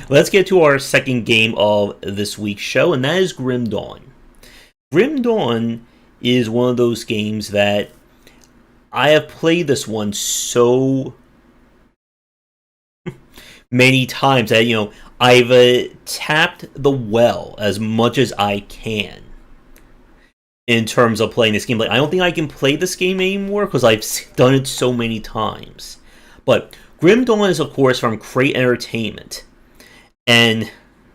Let's get to our second game of this week's show, and that is Grim Dawn. Grim Dawn is one of those games that I have played this one so many times that, I've tapped the well as much as I can in terms of playing this game. Like, I don't think I can play this game anymore because I've done it so many times. But Grim Dawn is, of course, from Crate Entertainment. And,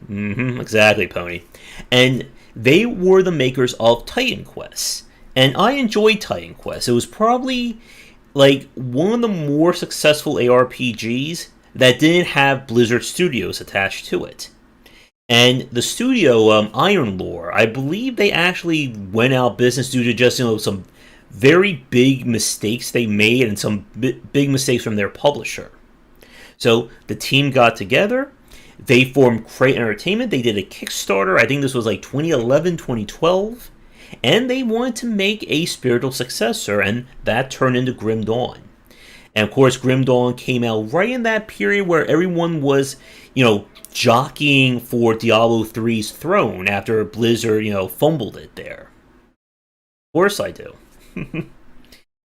exactly, Pony. And they were the makers of Titan Quest. And I enjoyed Titan Quest. It was probably, like, one of the more successful ARPGs that didn't have Blizzard Studios attached to it. And the studio, Iron Lore, I believe they actually went out of business due to just, some very big mistakes they made and some big mistakes from their publisher. So the team got together. They formed Crate Entertainment. They did a Kickstarter. I think this was like 2011, 2012. And they wanted to make a spiritual successor, and that turned into Grim Dawn. And of course, Grim Dawn came out right in that period where everyone was, jockeying for Diablo 3's throne after Blizzard, fumbled it there. Of course I do.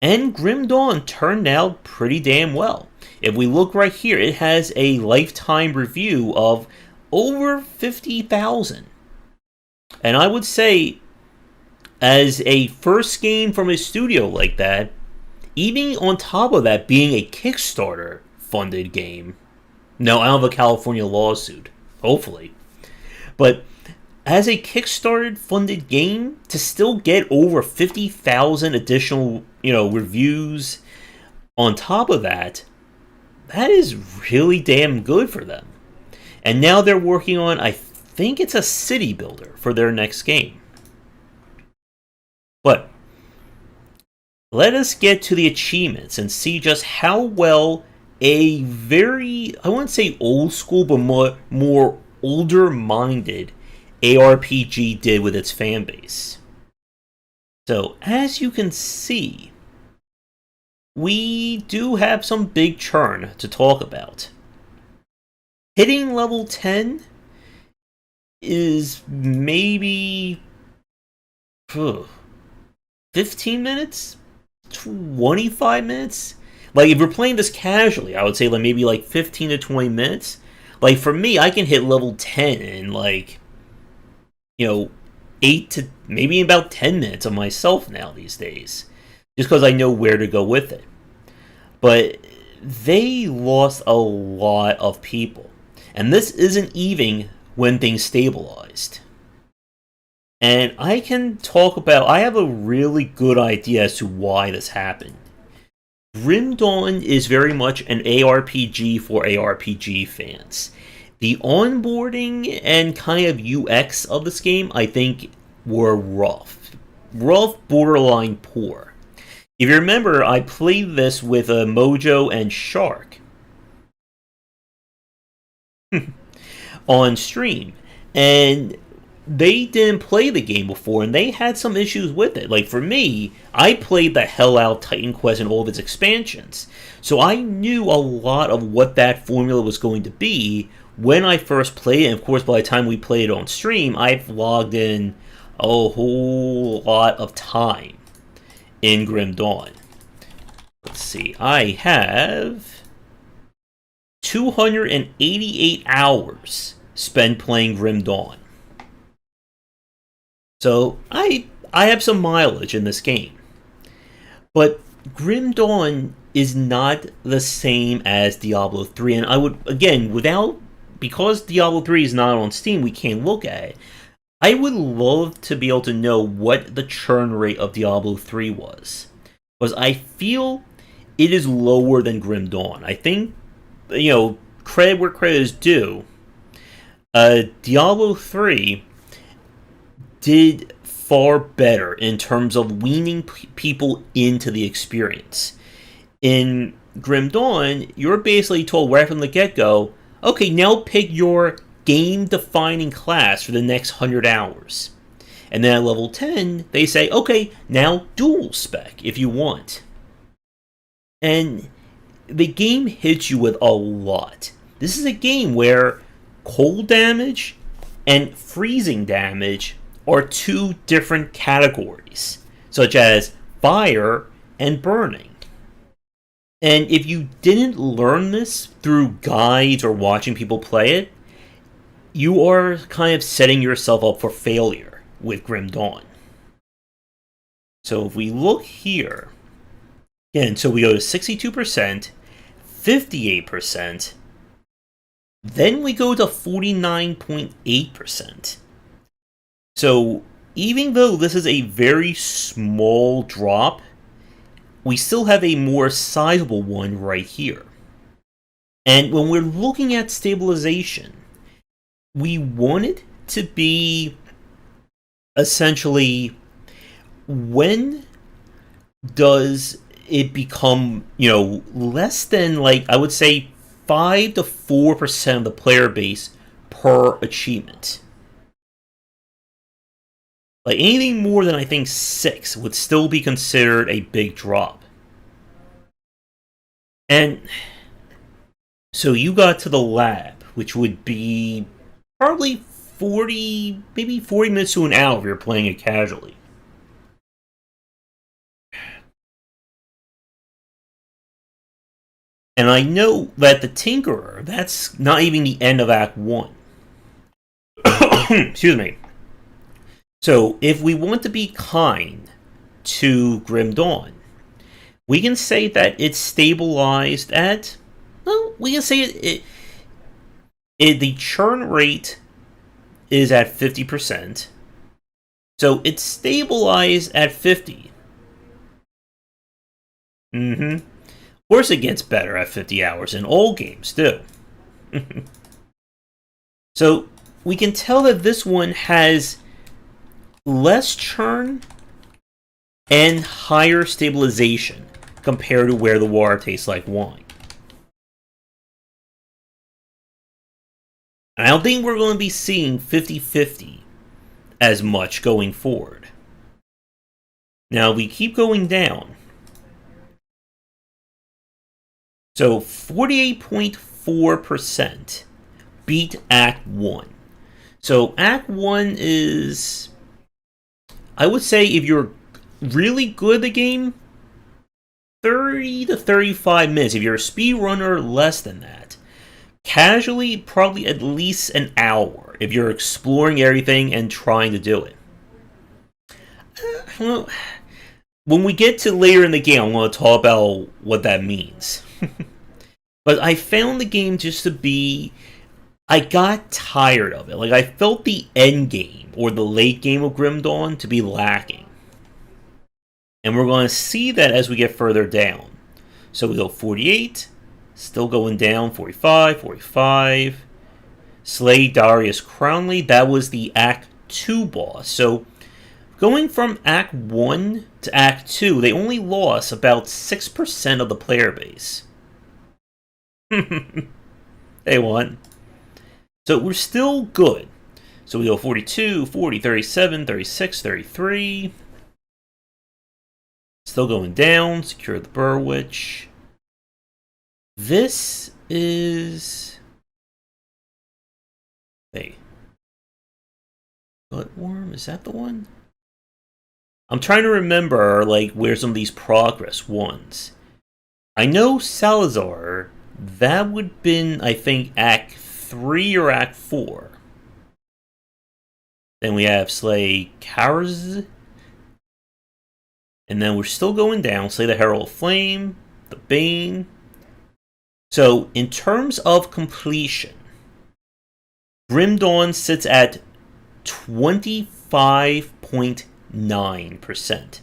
And Grim Dawn turned out pretty damn well. If we look right here, it has a lifetime review of over 50,000. And I would say, as a first game from a studio like that, even on top of that being a Kickstarter-funded game, no, I don't have a California lawsuit, hopefully, but as a Kickstarter-funded game, to still get over 50,000 additional, reviews on top of that, that is really damn good for them. And now they're working on, I think it's a city builder for their next game. But let us get to the achievements and see just how well a very, I wouldn't say old school, but more older-minded ARPG did with its fan base. So, as you can see, we do have some big churn to talk about. Hitting level 10 is maybe 15 minutes? 25 minutes? Like, if you're playing this casually, I would say maybe 15 to 20 minutes. Like, for me, I can hit level 10 in 8 to maybe about 10 minutes of myself now these days. Just because I know where to go with it. But they lost a lot of people. And this isn't even when things stabilized. And I can talk about, I have a really good idea as to why this happened. Grim Dawn is very much an ARPG for ARPG fans. The onboarding and kind of UX of this game, I think, were rough. Rough, borderline poor. If you remember, I played this with Mojo and Shark on stream. And they didn't play the game before, and they had some issues with it. Like, for me, I played the hell out of Titan Quest and all of its expansions. So I knew a lot of what that formula was going to be when I first played it. And of course, by the time we played it on stream, I've logged in a whole lot of time in Grim Dawn. Let's see, I have 288 hours spent playing Grim Dawn. So, I have some mileage in this game. But Grim Dawn is not the same as Diablo 3. And I would, again, because Diablo 3 is not on Steam, we can't look at it. I would love to be able to know what the churn rate of Diablo 3 was. Because I feel it is lower than Grim Dawn. I think, credit where credit is due. Diablo 3 did far better in terms of weaning people into the experience. In Grim Dawn, you're basically told right from the get-go, okay, now pick your game-defining class for the next 100 hours. And then at level 10, they say, okay, now dual spec if you want. And the game hits you with a lot. This is a game where cold damage and freezing damage are two different categories, such as fire and burning. And if you didn't learn this through guides or watching people play it, you are kind of setting yourself up for failure with Grim Dawn. So if we look here, again, so we go to 62%, 58%, then we go to 49.8%. So even though this is a very small drop, we still have a more sizable one right here. And when we're looking at stabilization, we want it to be essentially, when does it become, less than, like, I would say 5 to 4% of the player base per achievement. Like, anything more than, I think, 6 would still be considered a big drop. And so you got to the lab, which would be probably 40 minutes to an hour if you're playing it casually. And I know that the Tinkerer, that's not even the end of Act 1. Excuse me. So, if we want to be kind to Grim Dawn, we can say that it's stabilized at, well, we can say the churn rate is at 50%. So, it's stabilized at 50. Of course it gets better at 50 hours in all games, too. So, we can tell that this one has less churn and higher stabilization compared to where the water tastes like wine. And I don't think we're going to be seeing 50-50 as much going forward. Now, we keep going down. So, 48.4% beat Act 1. So, Act 1 is, I would say, if you're really good at the game, 30 to 35 minutes. If you're a speedrunner, less than that. Casually, probably at least an hour if you're exploring everything and trying to do it. Well, when we get to later in the game, I'm going to talk about what that means. But I found the game just to be, I got tired of it. Like, I felt the end game, or the late game of Grim Dawn, to be lacking. And we're going to see that as we get further down. So we go 48, still going down, 45, 45. Slay Darius Crownley, that was the Act 2 boss. So going from Act 1 to Act 2, they only lost about 6% of the player base. They won. So we're still good. So we go 42, 40, 37, 36, 33. Still going down. Secure the Burwitch. This is... Wait. Gutworm? Is that the one? I'm trying to remember, like, where some of these progress ones. I know Salazar, that would have been, I think, Act 3 or Act 4. Then we have Slay Karaz. And then we're still going down. Slay the Herald of Flame, the Bane. So, in terms of completion, Grim Dawn sits at 25.9%.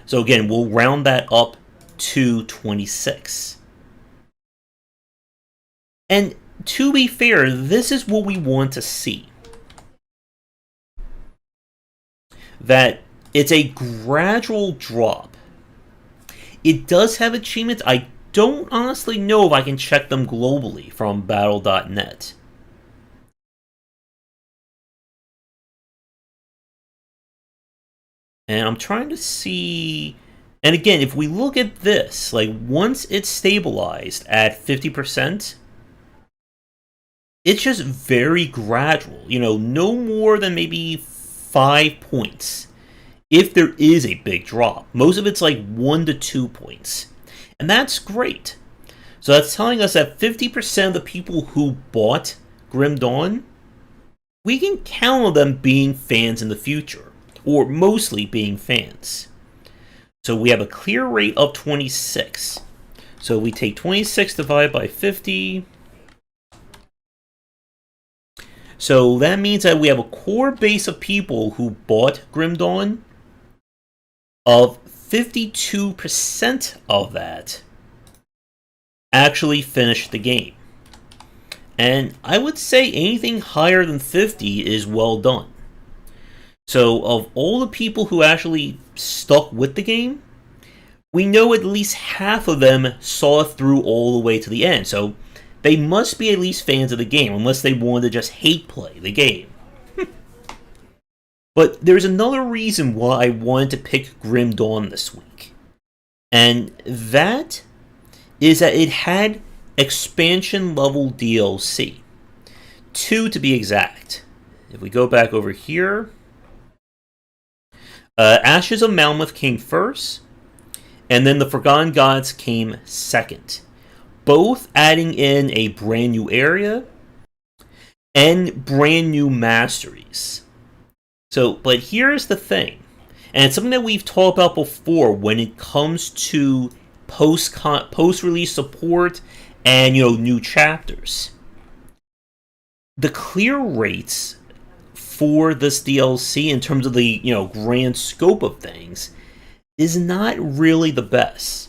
So again, we'll round that up to 26. And to be fair, this is what we want to see. That it's a gradual drop. It does have achievements. I don't honestly know if I can check them globally from battle.net. And I'm trying to see... And again, if we look at this, like, once it's stabilized at 50%, it's just very gradual. No more than maybe 5 points. If there is a big drop, most of it's like 1 to 2 points. And that's great. So that's telling us that 50% of the people who bought Grim Dawn, we can count on them being fans in the future, or mostly being fans. So we have a clear rate of 26. So we take 26 divided by 50. So that means that we have a core base of people who bought Grim Dawn. Of 52% of that actually finished the game. And I would say anything higher than 50 is well done. So of all the people who actually stuck with the game, we know at least half of them saw it through all the way to the end. So they must be at least fans of the game, unless they wanted to just hate play the game. But there's another reason why I wanted to pick Grim Dawn this week. And that is that it had expansion level DLC. 2 to be exact. If we go back over here, Ashes of Malmuth came first, and then the Forgotten Gods came second. Both adding in a brand new area and brand new masteries. So, but here's the thing, and it's something that we've talked about before when it comes to post-release support and, new chapters. The clear rates for this DLC in terms of the, grand scope of things is not really the best.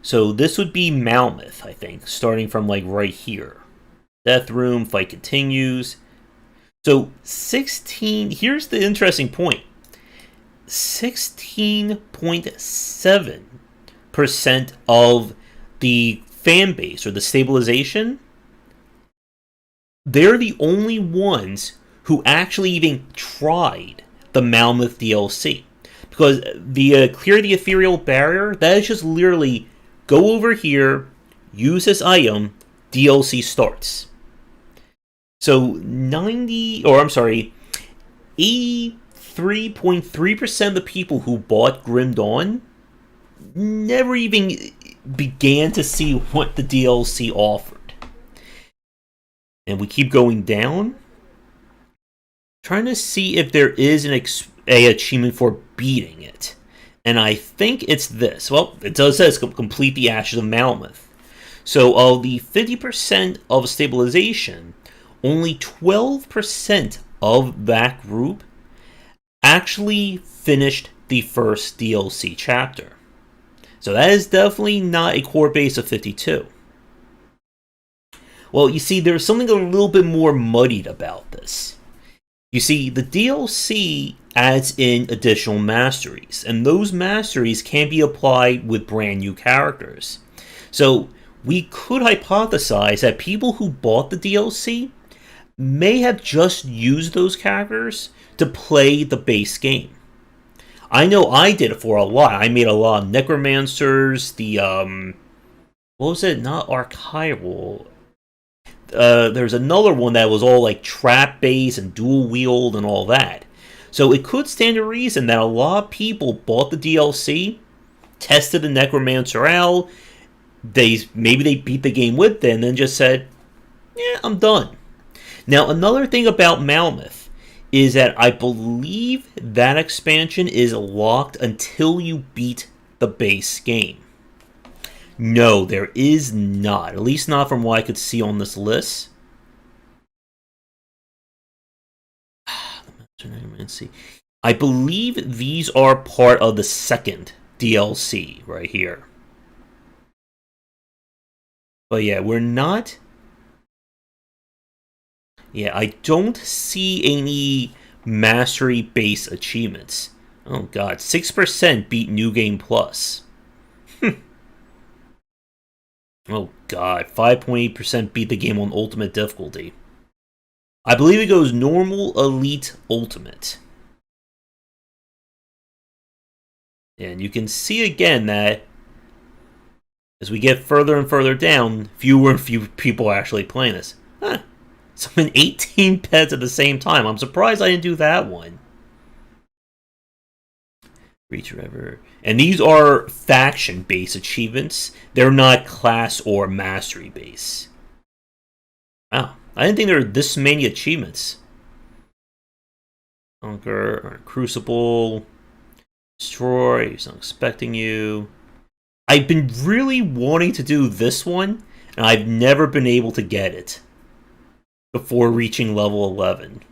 So this would be Malmuth, I think, starting from like right here. Death Room, fight continues. So 16, here's the interesting point. 16.7% of the fan base, or the stabilization, they're the only ones who actually even tried the Malmuth DLC. Because the Clear the Ethereal Barrier, that is just literally go over here, use this item, DLC starts. So 83.3% of the people who bought Grim Dawn never even began to see what the DLC offered. And we keep going down, trying to see if there is an achievement for beating it. And I think it's this. Well, it does say complete the Ashes of Malmuth. So of the 50% of stabilization, only 12% of that group actually finished the first DLC chapter. So that is definitely not a core base of 52. Well, you see, there's something a little bit more muddied about this. You see, the DLC adds in additional masteries, and those masteries can be applied with brand new characters. So we could hypothesize that people who bought the DLC may have just used those characters to play the base game. I know I did it for a lot. I made a lot of Necromancers, what was it? Not Archival. There's another one that was all like trap-based and dual-wield and all that. So it could stand to reason that a lot of people bought the DLC, tested the Necromancer out, maybe they beat the game with it, and then just said, yeah, I'm done. Now, another thing about Malmuth is that I believe that expansion is locked until you beat the base game. No, there is not. At least not from what I could see on this list. I believe these are part of the second DLC right here. But yeah, we're not... Yeah, I don't see any mastery-based achievements. Oh god, 6% beat New Game Plus. Oh god, 5.8% beat the game on Ultimate difficulty. I believe it goes Normal, Elite, Ultimate. And you can see again that as we get further and further down, fewer and fewer people are actually playing this. Huh. Summon 18 pets at the same time. I'm surprised I didn't do that one. Reach River. And these are faction-based achievements. They're not class or mastery-based. Wow. I didn't think there were this many achievements. Conquer, Crucible, Destroy, he's not expecting you. I've been really wanting to do this one, and I've never been able to get it before reaching level 11.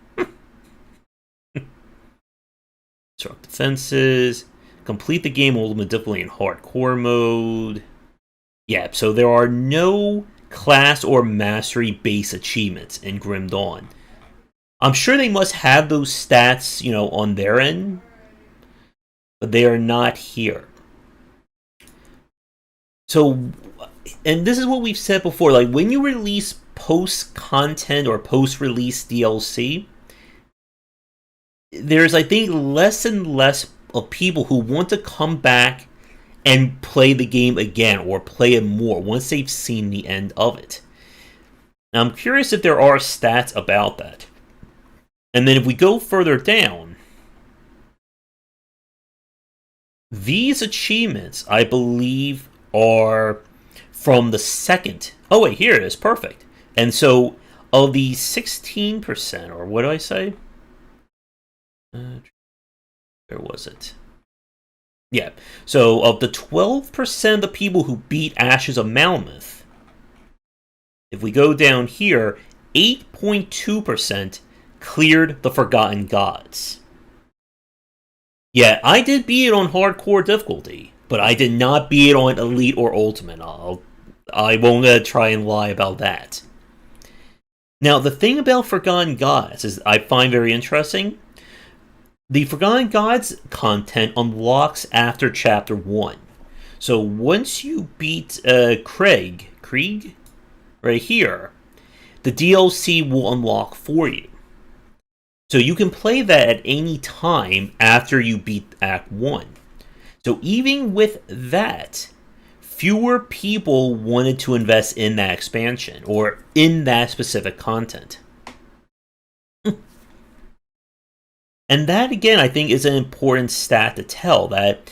Construct defenses. Complete the game ultimate difficulty in hardcore mode. Yeah, so there are no class or mastery-based achievements in Grim Dawn. I'm sure they must have those stats, on their end, but they are not here. So, and this is what we've said before, like, when you release post-content or post-release DLC, there's, I think, less and less of people who want to come back and play the game again or play it more once they've seen the end of it. Now, I'm curious if there are stats about that. And then if we go further down, these achievements, I believe, are from the second. Oh, wait, here it is. Perfect. And so, of the 16%, or what do I say? Where was it? Yeah. So, of the 12% of the people who beat Ashes of Malmoth, if we go down here, 8.2% cleared the Forgotten Gods. Yeah, I did beat it on hardcore difficulty, but I did not beat it on Elite or Ultimate. I won't try and lie about that. Now, the thing about Forgotten Gods is I find very interesting. The Forgotten Gods content unlocks after Chapter 1. So once you beat Krieg, right here, the DLC will unlock for you. So you can play that at any time after you beat Act 1. So even with that, fewer people wanted to invest in that expansion or in that specific content. And that, again, I think is an important stat to tell, that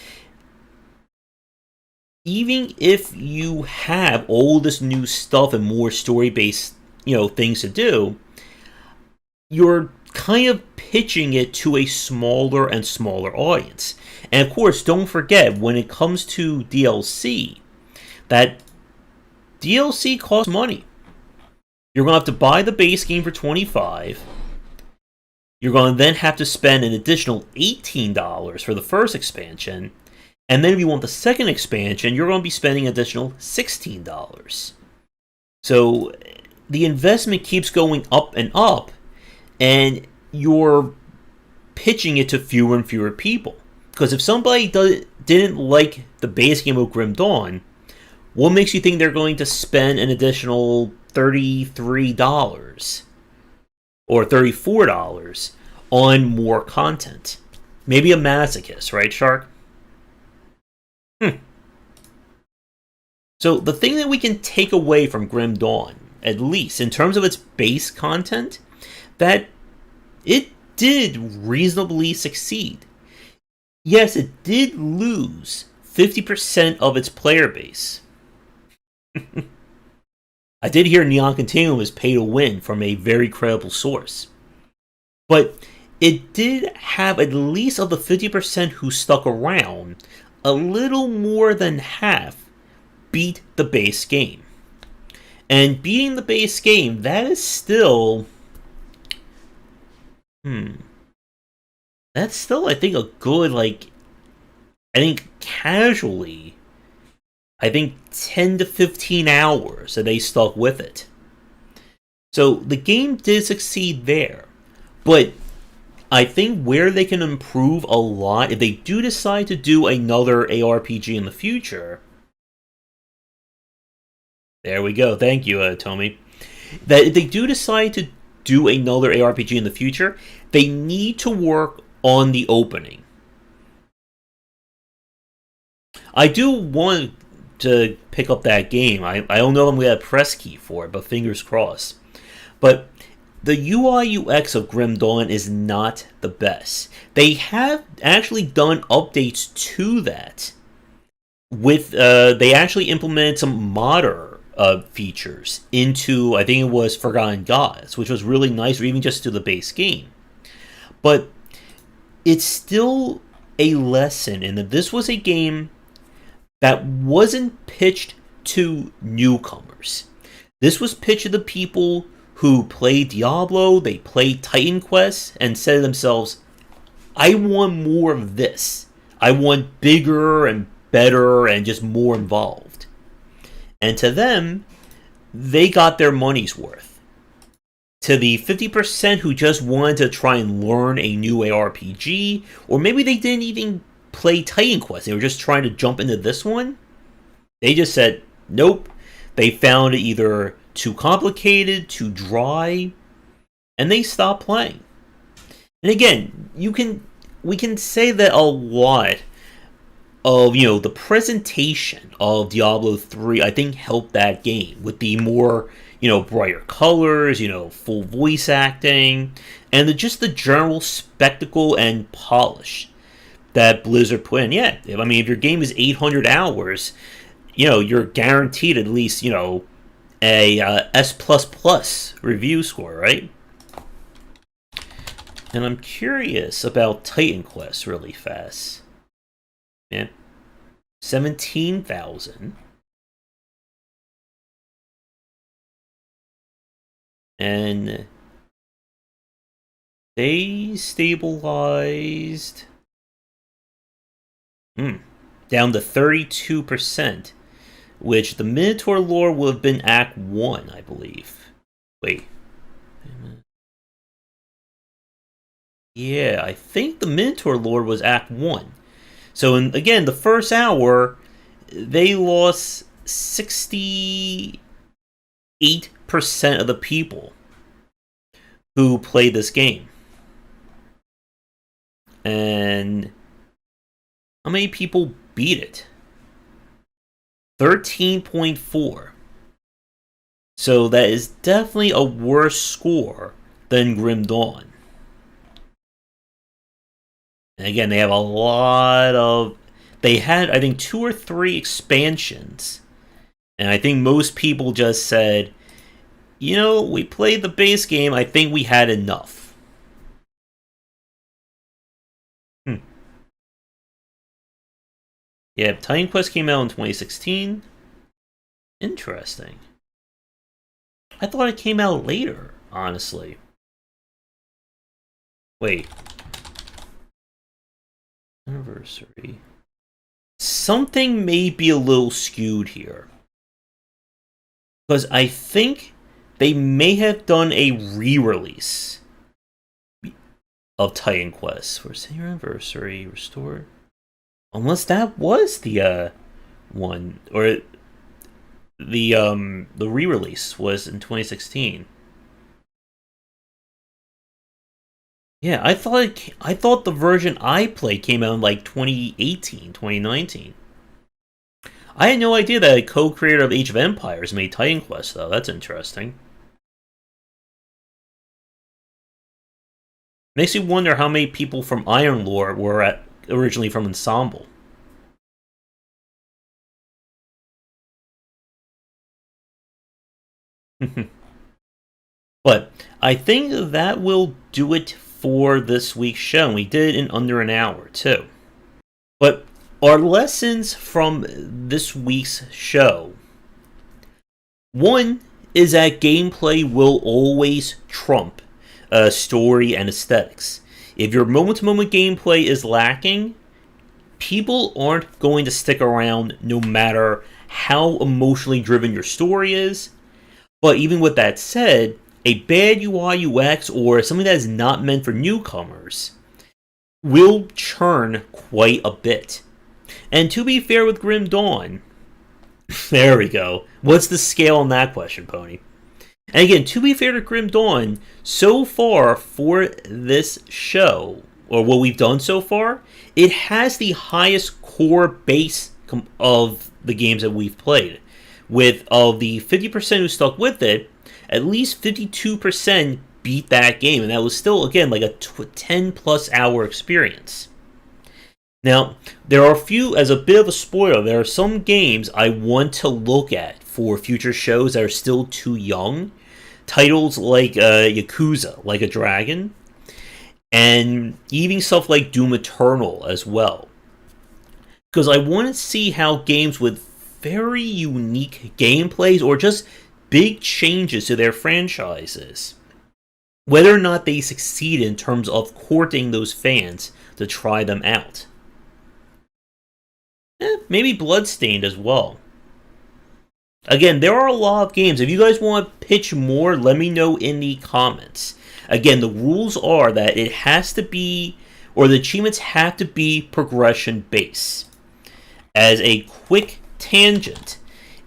even if you have all this new stuff and more story-based, things to do, you're kind of pitching it to a smaller and smaller audience. And of course, don't forget, when it comes to DLC, that DLC costs money. You're going to have to buy the base game for $25. You're going to then have to spend an additional $18 for the first expansion. And then if you want the second expansion, you're going to be spending an additional $16. So the investment keeps going up and up, and you're pitching it to fewer and fewer people. Because if somebody didn't like the base game of Grim Dawn, what makes you think they're going to spend an additional $33 or $34 on more content? Maybe a masochist, right, Shark? So the thing that we can take away from Grim Dawn, at least in terms of its base content, that it did reasonably succeed. Yes, it did lose 50% of its player base. I did hear Neon Continuum was pay to win from a very credible source. But it did have, at least of the 50% who stuck around, a little more than half beat the base game. And beating the base game, that is still... That's still, I think, a good, casually, 10 to 15 hours that they stuck with it. So the game did succeed there. But I think where they can improve a lot, if they do decide to do another ARPG in the future... There we go. Thank you, Tomy. That if they do decide to do another ARPG in the future, they need to work on the opening. I do want to pick up that game. I don't know if I'm going to get a press key for it, but fingers crossed. But the UI UX of Grim Dawn is not the best. They have actually done updates to that. With they actually implemented some modder features into, I think it was Forgotten Gods, which was really nice, or even just to the base game. But it's still a lesson in that this was a game that wasn't pitched to newcomers. This was pitched to the people who play Diablo, they play Titan Quest, and said to themselves, I want more of this. I want bigger and better and just more involved. And to them, they got their money's worth. To the 50% who just wanted to try and learn a new ARPG, or maybe they didn't even play Titan Quest, they were just trying to jump into this one, they just said, nope. They found it either too complicated, too dry, and they stopped playing. And again, we can say that a lot of, the presentation of Diablo 3, I think, helped that game with the more, brighter colors, full voice acting, and just the general spectacle and polish that Blizzard put in. Yeah, if your game is 800 hours, you're guaranteed at least, a S++ review score, right? And I'm curious about Titan Quest really fast. Yeah. 17,000. And they stabilized down to 32%, which the Minotaur lore would have been Act 1, I believe. Wait. Yeah, I think the Minotaur lore was Act 1. So, again, the first hour, they lost 68% of the people who played this game. And how many people beat it? 13.4. So that is definitely a worse score than Grim Dawn. And again, they have a lot of... They had, I think, 2 or 3 expansions. And I think most people just said, we played the base game, I think we had enough. Yeah, Titan Quest came out in 2016. Interesting. I thought it came out later, honestly. Wait. Anniversary. Something may be a little skewed here. Because I think they may have done a re-release of Titan Quest for senior anniversary restored. Unless that was the one, or the re-release was in 2016. Yeah, I thought the version I played came out in like 2018, 2019. I had no idea that a co-creator of Age of Empires made Titan Quest, though. That's interesting. Makes you wonder how many people from Iron Lore were originally from Ensemble. But I think that will do it for this week's show. We did it in under an hour, too. But our lessons from this week's show. One is that gameplay will always trump story and aesthetics. If your moment-to-moment gameplay is lacking, people aren't going to stick around no matter how emotionally driven your story is. But even with that said, a bad UI UX or something that is not meant for newcomers will churn quite a bit. And to be fair with Grim Dawn, there we go. What's the scale on that question, Pony? And again, to be fair to Grim Dawn, so far for this show, or what we've done so far, it has the highest core base of the games that we've played. With of the 50% who stuck with it, at least 52% beat that game, and that was still, again, like a 10 plus hour experience. Now, there are a few, as a bit of a spoiler, there are some games I want to look at for future shows that are still too young. Titles like Yakuza, Like a Dragon, and even stuff like Doom Eternal as well. Because I want to see how games with very unique gameplays or just big changes to their franchises, whether or not they succeed in terms of courting those fans to try them out. Maybe Bloodstained as well. Again, there are a lot of games. If you guys want to pitch more, let me know in the comments. Again, the rules are that it has to be, or the achievements have to be progression based. As a quick tangent,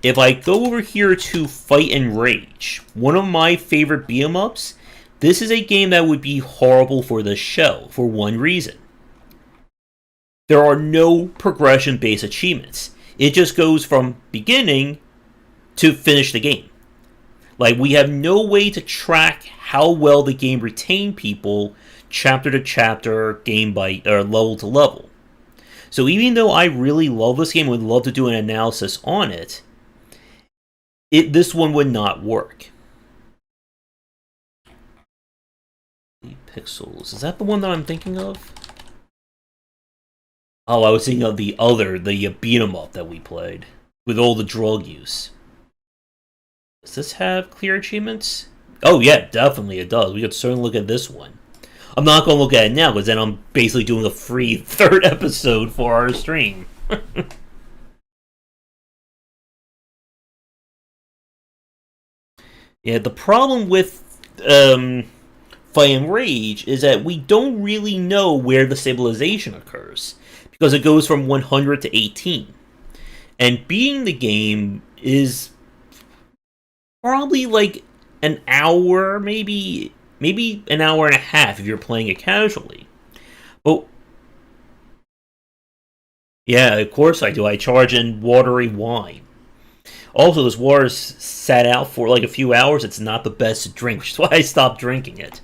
if I go over here to Fight and Rage, one of my favorite beat-em-ups, this is a game that would be horrible for the show for one reason. There are no progression-based achievements. It just goes from beginning to finish the game. Like, we have no way to track how well the game retained people chapter to chapter, game by, or level to level. So even though I really love this game and would love to do an analysis on it, this one would not work. Pixels. Is that the one that I'm thinking of? Oh, I was thinking of the beat 'em up that we played with all the drug use. Does this have clear achievements? Oh yeah, definitely it does. We could certainly look at this one. I'm not going to look at it now because then I'm basically doing a free third episode for our stream. Yeah, the problem with Fight and Rage is that we don't really know where the stabilization occurs, because it goes from 100 to 18. And beating the game is probably like an hour, maybe an hour and a half if you're playing it casually. But yeah, of course I do. I charge in watery wine. Also, this water's sat out for like a few hours. It's not the best to drink, which is why I stopped drinking it.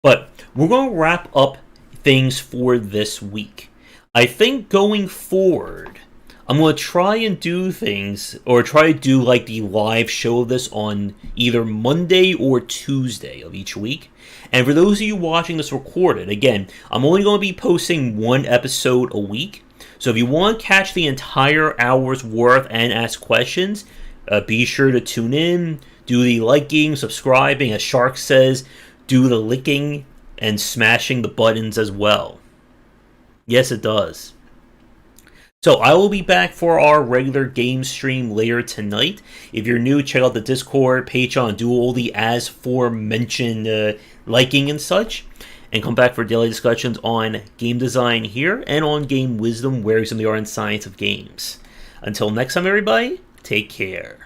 But we're going to wrap up things for this week. I think going forward, I'm going to try and do things, or try to do like the live show of this on either Monday or Tuesday of each week. And for those of you watching this recorded, again, I'm only going to be posting one episode a week. So if you want to catch the entire hour's worth and ask questions, be sure to tune in, do the liking, subscribing, as Shark says, do the licking and smashing the buttons as well. Yes, it does. So I will be back for our regular game stream later tonight. If you're new, check out the Discord, Patreon, do all the as aforementioned liking and such. And come back for daily discussions on game design here and on game wisdom, where some of the art and science of games. Until next time, everybody, take care.